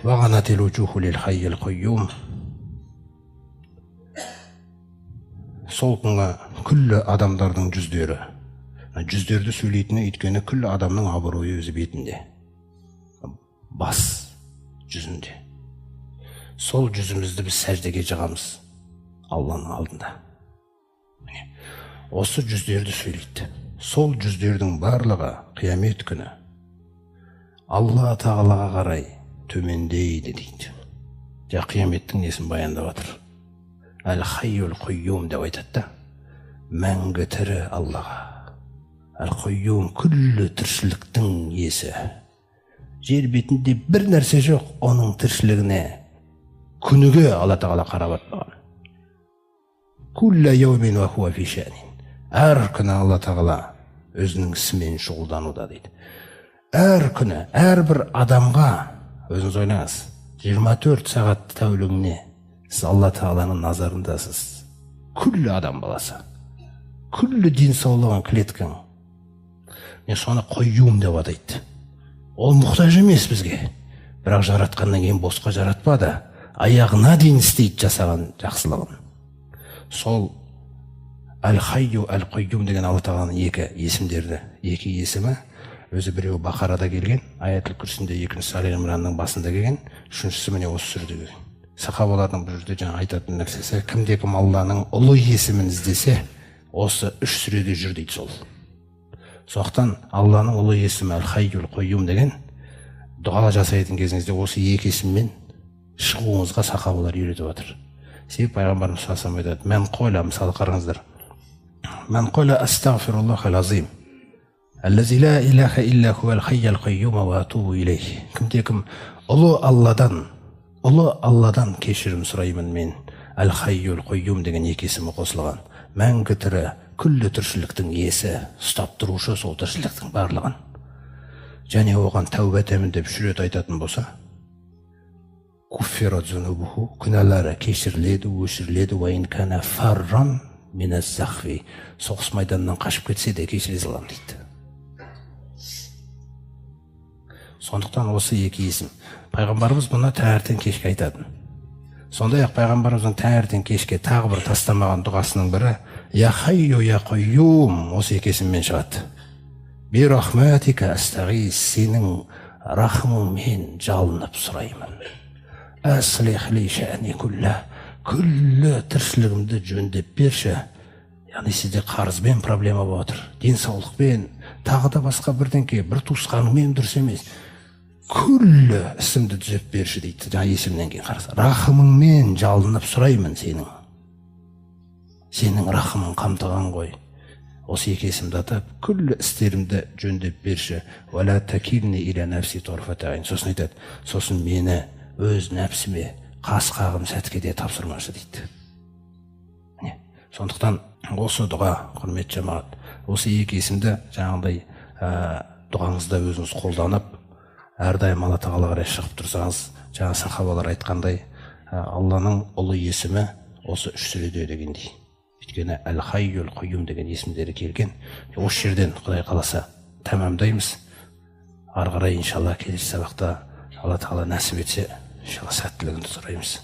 Вағанатил уджуху лил хаййил қойюм. Сол күнгі күллі адамдардың жүздері. Жүздерді сөйлейтіні өйткені күллі адамның абыройы өзі бетінде. Бас жүзінде. Сол жүзімізді біз сәждеге жығамыз Алланың алдында. Осы жүздерді сөйлейді. Сол жүздердің барлығы қиямет күні Алла Тағалаға қарай төмендейді дейді. Қияметтің несін баяндап жатыр. Әл-хайюл қойюм деп айтады. Мәңгі тірі Аллаға. Әл-қойюм күллі тіршіліктің иесі. Жер бетінде бір нәрсе жоқ, оның тіршілігіне күніге Алла Тағала қарап атпаған. Күллі яумин ва хуа фи шәнин. Әр күні Алла Тағала өзінің ісімен шұғылдануда дейді. Әр күні, әрбір адамға, өзіңіз ойлаңыз, 24 сағат тәулігіне сіз Алла Тағаланың назарындасыз. Күллі адам баласы, күллі денсаулығын клеткаң. Мен соны қойюм деп атайды. Ол мұқтаж емес бізге. Бірақ жаратқаннан кейін босқа жаратпады. Аяғына дейін істейді жасаған жақсылығын. Сол Әл-хайю, Әл-қойюм деген Алла Тағаланың екі есімдерді, екі есімі өзі біреуі Бақарада келген, Аятул Курсиде, екіншісі Али Имранның басында келген, үшіншісі міне осы сүрде келген. Сахабалардың бұл жерде жаңа айтатын нәрсесі, кімде-кім Алланың ұлы есімін іздесе, осы үш сүреде жүр дейді сол. Соқтан Алланың ұлы есімі Әл-хайю, Әл-қойюм деген дұға жасайтын кезіңізде осы екі есіммен шығуыңызға сахабалар үйретіп жатыр. Себебі пайғамбарымыз саллаллаху алейхи ва саллям айтады, мен қойла, мысалы қараңыздар. Мен қойла астағфируллахал азим. Аллази ла илаха илля хуал хаййул қойюм ва атубу илейх. Кімде-кім ұлы Алладан кешірім сұраймын мен. Әл-хайюл қойюм деген екі есімі қосылған. Мәңгі тірі, күллі тіршіліктің иесі, ұстап тұрушы сол тіршіліктің барлығын. Және оған тәубе етемін деп үш рет айтатын болса, куффират зунубуху, күнәлары кешіріледі, өшіріледі, уайын кәна фарран миназ захви. Соғыс майданынан қашып кетсе де кешіре салам дейді. Сондықтан осы екі есім. Пайғамбарымыз бұны таңертең кешке айтатын. Сондай-ақ пайғамбарымыздың таңертең кешке тағы бір тастамаған дұғасының бірі Я хайю, я қойюм, осы екі есіммен шығады. Би рахматика астағис, сенің рахымыңмен жалынып сұраймын. Аслих ли шәни күллі, күллі тіршілігімді жөндеп берші. Яғни сізде қарызбен проблема болып отыр, денсаулықпен, тағы да басқа бірдеңке, бір туысқаныңмен дұрыс емес. Күллі ісімді түзеп берші дейді. Жаңа есімнен кейін қарыз. Рахымыңмен жалынып сұраймын сенің. Сенің рахымың қамтыған ғой. Осы екі есімді атап, күллі істерімді жөндеп берші. Вала такилни иля нафси торфата айн. Сосын айтады, сосын мені өз нәпсіме қас қағым сәтке де тапсырмашы дейді. Сондықтан осы дұға, құрметті жамағат, осы екі есімді жаңағыдай дұғаңызда өзіңіз қолданып, әрдайым Алла Тағалаға қарай шығып тұрсаңыз, жаңа сахабалар айтқандай, Алланың ұлы есімі осы үш сүреде дегендей. Өйткені Әл-хайю, Әл-қойюм деген есімдері келген. Осы жерден Құдай қаласа тәмамдаймыз. Ары қарай иншалла келесі сабақта Алла Тағала нәсіп етсе, иншалла сәттілігін сұраймыз.